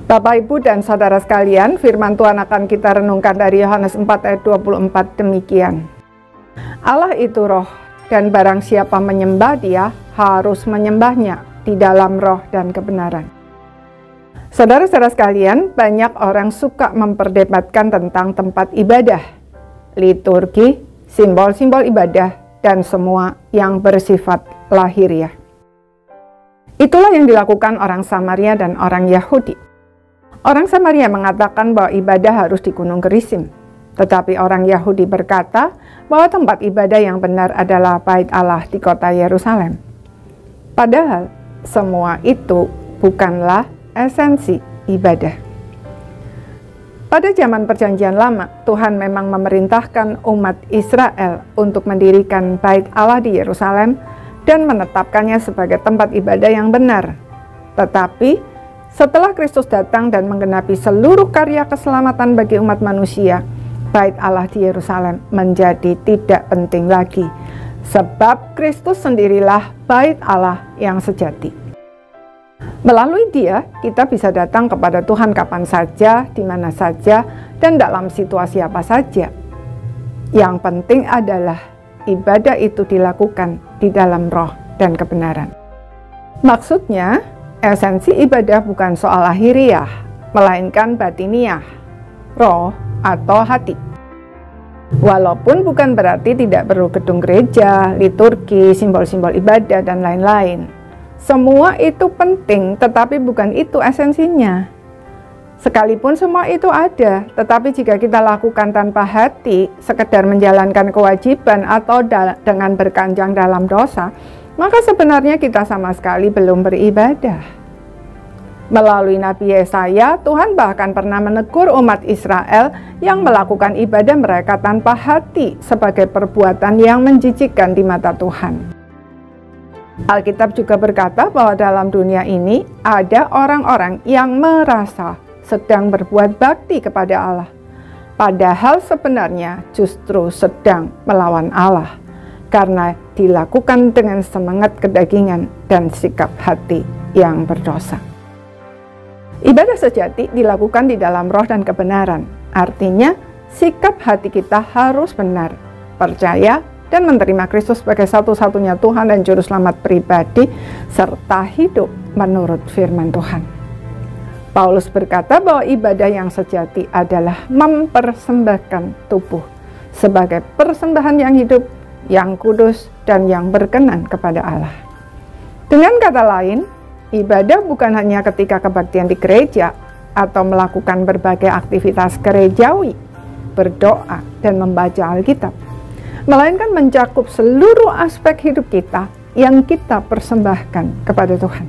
Bapak, Ibu, dan Saudara sekalian, firman Tuhan akan kita renungkan dari Yohanes 4 ayat 24 demikian. Allah itu roh, dan barang siapa menyembah Dia harus menyembahnya di dalam roh dan kebenaran. Saudara-saudara sekalian, banyak orang suka memperdebatkan tentang tempat ibadah, liturgi, simbol-simbol ibadah, dan semua yang bersifat lahiriah. Itulah yang dilakukan orang Samaria dan orang Yahudi. Orang Samaria mengatakan bahwa ibadah harus di Gunung Gerizim, tetapi orang Yahudi berkata bahwa tempat ibadah yang benar adalah Bait Allah di kota Yerusalem. Padahal semua itu bukanlah esensi ibadah. Pada zaman Perjanjian Lama, Tuhan memang memerintahkan umat Israel untuk mendirikan Bait Allah di Yerusalem dan menetapkannya sebagai tempat ibadah yang benar. Tetapi setelah Kristus datang dan menggenapi seluruh karya keselamatan bagi umat manusia, Bait Allah di Yerusalem menjadi tidak penting lagi, sebab Kristus sendirilah Bait Allah yang sejati. Melalui Dia, kita bisa datang kepada Tuhan kapan saja, di mana saja, dan dalam situasi apa saja. Yang penting adalah ibadah itu dilakukan di dalam roh dan kebenaran. Maksudnya, esensi ibadah bukan soal lahiriah, melainkan batiniah, roh atau hati. Walaupun bukan berarti tidak perlu gedung gereja, liturgi, simbol-simbol ibadah, dan lain-lain. Semua itu penting, tetapi bukan itu esensinya. Sekalipun semua itu ada, tetapi jika kita lakukan tanpa hati, sekedar menjalankan kewajiban atau dengan berkanjang dalam dosa, maka sebenarnya kita sama sekali belum beribadah. Melalui Nabi Yesaya, Tuhan bahkan pernah menegur umat Israel yang melakukan ibadah mereka tanpa hati sebagai perbuatan yang menjijikkan di mata Tuhan. Alkitab juga berkata bahwa dalam dunia ini ada orang-orang yang merasa sedang berbuat bakti kepada Allah, padahal sebenarnya justru sedang melawan Allah, karena dilakukan dengan semangat kedagingan dan sikap hati yang berdosa. Ibadah sejati dilakukan di dalam roh dan kebenaran. Artinya, sikap hati kita harus benar, percaya, dan menerima Kristus sebagai satu-satunya Tuhan dan Juru Selamat pribadi, serta hidup menurut firman Tuhan. Paulus berkata bahwa ibadah yang sejati adalah mempersembahkan tubuh sebagai persembahan yang hidup, yang kudus, dan yang berkenan kepada Allah. Dengan kata lain, ibadah bukan hanya ketika kebaktian di gereja atau melakukan berbagai aktivitas gerejawi, berdoa, dan membaca Alkitab, melainkan mencakup seluruh aspek hidup kita yang kita persembahkan kepada Tuhan.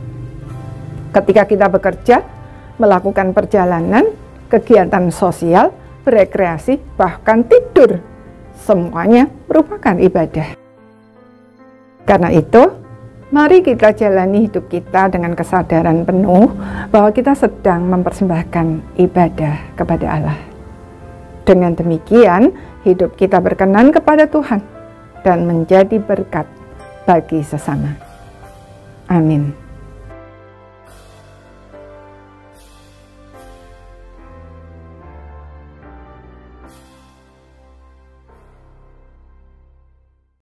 Ketika kita bekerja, melakukan perjalanan, kegiatan sosial, berekreasi, bahkan tidur, semuanya merupakan ibadah. Karena itu, mari kita jalani hidup kita dengan kesadaran penuh bahwa kita sedang mempersembahkan ibadah kepada Allah. Dengan demikian, hidup kita berkenan kepada Tuhan dan menjadi berkat bagi sesama. Amin.